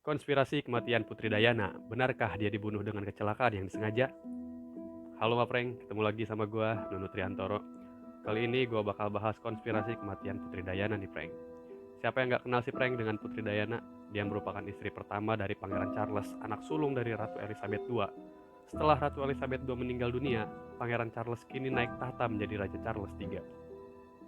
Konspirasi kematian Putri Dayana, benarkah dia dibunuh dengan kecelakaan yang disengaja? Halo Mapreng, ketemu lagi sama gua, Nunu Triantoro. Kali ini gua bakal bahas konspirasi kematian Putri Dayana nih, Preng. Siapa yang gak kenal si Preng dengan Putri Dayana? Dia merupakan istri pertama dari Pangeran Charles, anak sulung dari Ratu Elizabeth II. Setelah Ratu Elizabeth II meninggal dunia, Pangeran Charles kini naik tahta menjadi Raja Charles III.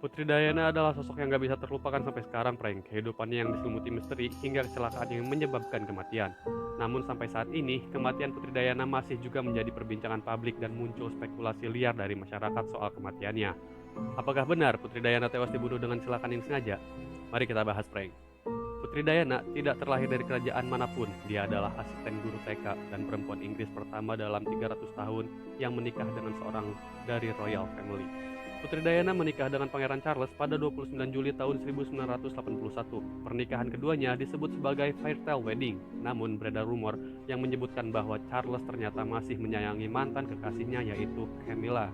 Putri Dayana adalah sosok yang gak bisa terlupakan sampai sekarang, Preng. Kehidupannya yang diselimuti misteri hingga kecelakaan yang menyebabkan kematian. Namun sampai saat ini, kematian Putri Dayana masih juga menjadi perbincangan publik dan muncul spekulasi liar dari masyarakat soal kematiannya. Apakah benar Putri Dayana tewas dibunuh dengan kecelakaan yang sengaja? Mari kita bahas, Preng. Putri Dayana tidak terlahir dari kerajaan manapun. Dia adalah asisten guru TK dan perempuan Inggris pertama dalam 300 tahun yang menikah dengan seorang dari royal family. Putri Dayana menikah dengan Pangeran Charles pada 29 Juli tahun 1981. Pernikahan keduanya disebut sebagai fairytale wedding, namun beredar rumor yang menyebutkan bahwa Charles ternyata masih menyayangi mantan kekasihnya yaitu Camilla.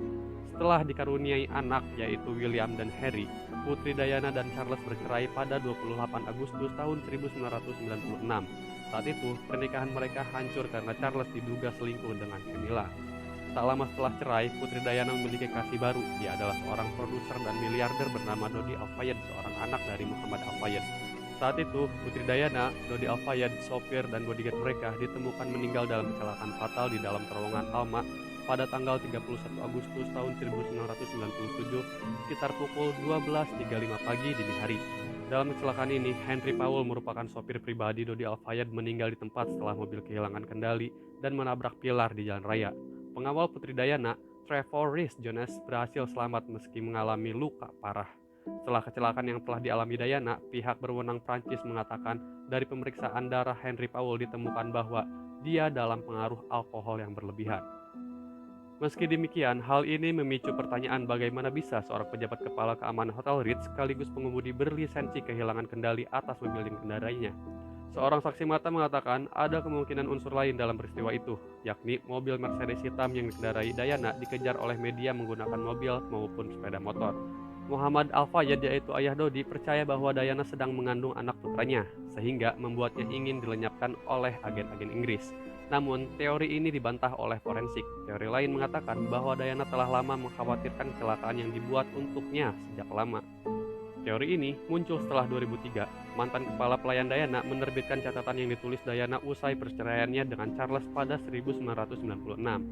Setelah dikaruniai anak yaitu William dan Harry, Putri Dayana dan Charles bercerai pada 28 Agustus tahun 1996. Saat itu, pernikahan mereka hancur karena Charles diduga selingkuh dengan Camilla. Tak lama setelah cerai, Putri Dayana memiliki kasih baru. Dia adalah seorang produser dan miliarder bernama Dodi Al-Fayed, seorang anak dari Muhammad Al-Fayed. Saat itu, Putri Dayana, Dodi Al-Fayed, sopir dan bodyguard mereka ditemukan meninggal dalam kecelakaan fatal di dalam terowongan Alma pada tanggal 31 Agustus tahun 1997 sekitar pukul 12.35 pagi dini hari. Dalam kecelakaan ini, Henry Powell merupakan sopir pribadi Dodi Al-Fayed meninggal di tempat setelah mobil kehilangan kendali dan menabrak pilar di jalan raya. Pengawal Putri Dayana, Trevor Rhys Jones, berhasil selamat meski mengalami luka parah. Setelah kecelakaan yang telah dialami Dayana, pihak berwenang Prancis mengatakan dari pemeriksaan darah Henry Powell ditemukan bahwa dia dalam pengaruh alkohol yang berlebihan. Meski demikian, hal ini memicu pertanyaan bagaimana bisa seorang pejabat kepala keamanan Hotel Ritz sekaligus pengemudi berlisensi kehilangan kendali atas mobil yang dikendarainya. Seorang saksi mata mengatakan ada kemungkinan unsur lain dalam peristiwa itu, yakni mobil Mercedes hitam yang dikendarai Dayana dikejar oleh media menggunakan mobil maupun sepeda motor. Muhammad Al-Fayed, yaitu ayah Dodi, percaya bahwa Dayana sedang mengandung anak putranya, sehingga membuatnya ingin dilenyapkan oleh agen-agen Inggris. Namun, teori ini dibantah oleh forensik. Teori lain mengatakan bahwa Dayana telah lama mengkhawatirkan kecelakaan yang dibuat untuknya sejak lama. Teori ini muncul setelah 2003. Mantan kepala pelayan Dayana menerbitkan catatan yang ditulis Dayana usai perceraiannya dengan Charles pada 1996.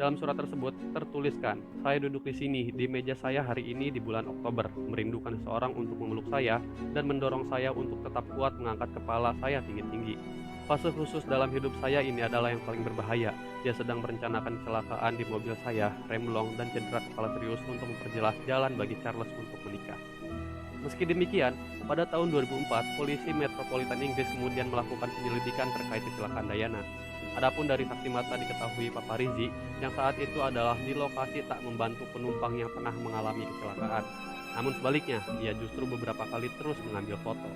Dalam surat tersebut tertuliskan, "Saya duduk di sini di meja saya hari ini di bulan Oktober, merindukan seseorang untuk memeluk saya dan mendorong saya untuk tetap kuat mengangkat kepala saya tinggi-tinggi. Fase khusus dalam hidup saya ini adalah yang paling berbahaya. Dia sedang merencanakan kecelakaan di mobil saya, remblong dan cedera kepala serius untuk memperjelas jalan bagi Charles untuk menikah." Meski demikian, pada tahun 2004, polisi Metropolitan Inggris kemudian melakukan penyelidikan terkait kecelakaan Dayana. Adapun dari saksi mata diketahui Paparizi, yang saat itu adalah di lokasi tak membantu penumpang yang tengah mengalami kecelakaan. Namun sebaliknya, ia justru beberapa kali terus mengambil foto.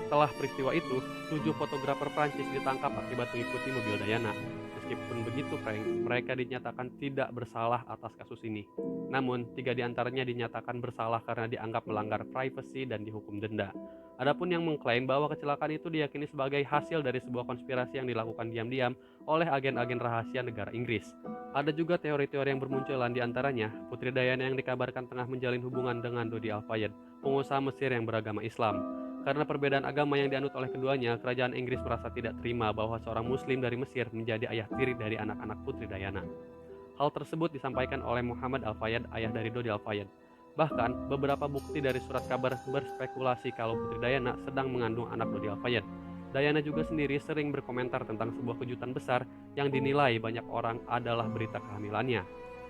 Setelah peristiwa itu, 7 fotografer Prancis ditangkap akibat mengikuti mobil Dayana. Meskipun begitu, Frank, mereka dinyatakan tidak bersalah atas kasus ini. Namun, 3 diantaranya dinyatakan bersalah karena dianggap melanggar privasi dan dihukum denda. Adapun yang mengklaim bahwa kecelakaan itu diyakini sebagai hasil dari sebuah konspirasi yang dilakukan diam-diam oleh agen-agen rahasia negara Inggris. Ada juga teori-teori yang bermunculan diantaranya, Putri Dayana yang dikabarkan tengah menjalin hubungan dengan Dodi Al-Fayed, pengusaha Mesir yang beragama Islam. Karena perbedaan agama yang dianut oleh keduanya, kerajaan Inggris merasa tidak terima bahwa seorang muslim dari Mesir menjadi ayah tiri dari anak-anak Putri Dayana. Hal tersebut disampaikan oleh Muhammad Al-Fayed, ayah dari Dodi Al-Fayed. Bahkan, beberapa bukti dari surat kabar berspekulasi kalau Putri Dayana sedang mengandung anak Dodi Al-Fayed. Dayana juga sendiri sering berkomentar tentang sebuah kejutan besar yang dinilai banyak orang adalah berita kehamilannya.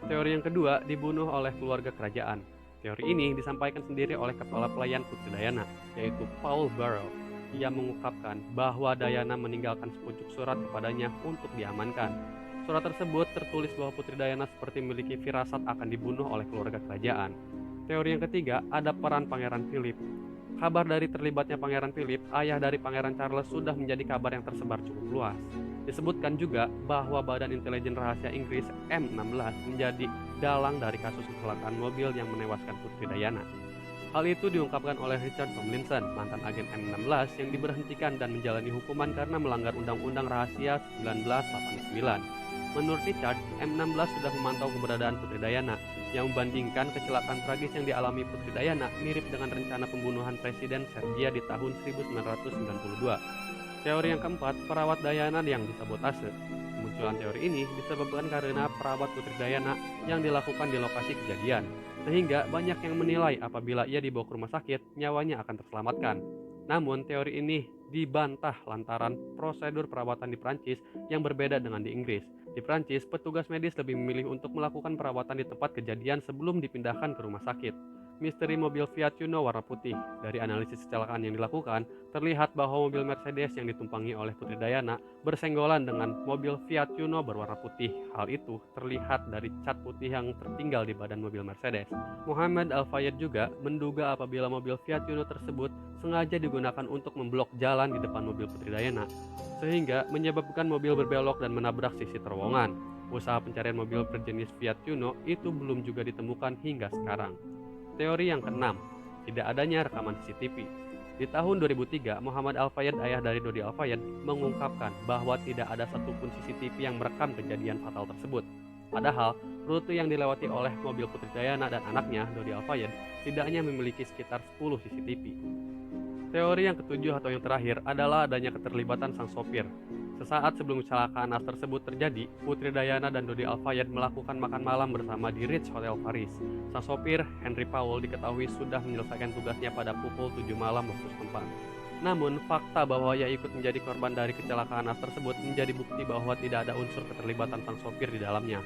Teori yang kedua, dibunuh oleh keluarga kerajaan. Teori ini disampaikan sendiri oleh kepala pelayan Putri Dayana, yaitu Paul Burrell. Ia mengungkapkan bahwa Dayana meninggalkan sepucuk surat kepadanya untuk diamankan. Surat tersebut tertulis bahwa Putri Dayana seperti memiliki firasat akan dibunuh oleh keluarga kerajaan. Teori yang ketiga, ada peran Pangeran Philip. Kabar dari terlibatnya Pangeran Philip, ayah dari Pangeran Charles, sudah menjadi kabar yang tersebar cukup luas. Disebutkan juga bahwa Badan Intelijen Rahasia Inggris M16 menjadi dalang dari kasus kecelakaan mobil yang menewaskan Putri Dayana. Hal itu diungkapkan oleh Richard Tomlinson, mantan agen M16 yang diberhentikan dan menjalani hukuman karena melanggar Undang-Undang Rahasia 1989. Menurut Richard, M16 sudah memantau keberadaan Putri Diana, yang membandingkan kecelakaan tragis yang dialami Putri Diana mirip dengan rencana pembunuhan Presiden Serbia di tahun 1992. Teori yang keempat, perawat Diana yang disabotase. Kemunculan teori ini disebabkan karena perawat Putri Diana yang dilakukan di lokasi kejadian, sehingga banyak yang menilai apabila ia dibawa ke rumah sakit, nyawanya akan terselamatkan. Namun, teori ini dibantah lantaran prosedur perawatan di Prancis yang berbeda dengan di Inggris. Di Prancis, petugas medis lebih memilih untuk melakukan perawatan di tempat kejadian sebelum dipindahkan ke rumah sakit. Misteri mobil Fiat Uno warna putih. Dari analisis kecelakaan yang dilakukan, terlihat bahwa mobil Mercedes yang ditumpangi oleh Putri Diana bersenggolan dengan mobil Fiat Uno berwarna putih. Hal itu terlihat dari cat putih yang tertinggal di badan mobil Mercedes. Muhammad Al-Fayed juga menduga apabila mobil Fiat Uno tersebut sengaja digunakan untuk memblok jalan di depan mobil Putri Diana, sehingga menyebabkan mobil berbelok dan menabrak sisi terowongan. Usaha pencarian mobil berjenis Fiat Uno itu belum juga ditemukan hingga sekarang. Teori yang keenam, tidak adanya rekaman CCTV. Di tahun 2003, Muhammad Al-Fayed, ayah dari Dodi Al-Fayed, mengungkapkan bahwa tidak ada satupun CCTV yang merekam kejadian fatal tersebut. Padahal, rute yang dilewati oleh mobil Putri Diana dan anaknya, Dodi Al-Fayed, tidaknya memiliki sekitar 10 CCTV. Teori yang ketujuh atau yang terakhir adalah adanya keterlibatan sang sopir. Sesaat sebelum kecelakaan nas tersebut terjadi, Putri Diana dan Dodi Al-Fayed melakukan makan malam bersama di Ritz Hotel Paris. Sang sopir, Henry Powell, diketahui sudah menyelesaikan tugasnya pada pukul 7 malam waktu setempat. Namun, fakta bahwa ia ikut menjadi korban dari kecelakaan nas tersebut menjadi bukti bahwa tidak ada unsur keterlibatan sang sopir di dalamnya.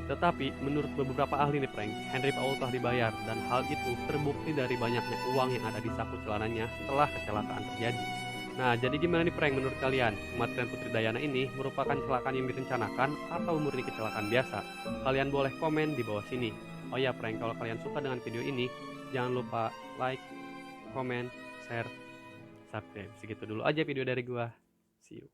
Tetapi, menurut beberapa ahli nih prank, Henry Powell telah dibayar dan hal itu terbukti dari banyaknya uang yang ada di saku celananya setelah kecelakaan terjadi. Nah, jadi gimana nih prank menurut kalian? Kematian Putri Diana ini merupakan kecelakaan yang direncanakan atau murni kecelakaan biasa? Kalian boleh komen di bawah sini. Oh ya prank, kalau kalian suka dengan video ini, jangan lupa like, komen, share, subscribe. Segitu dulu aja video dari gua. See you.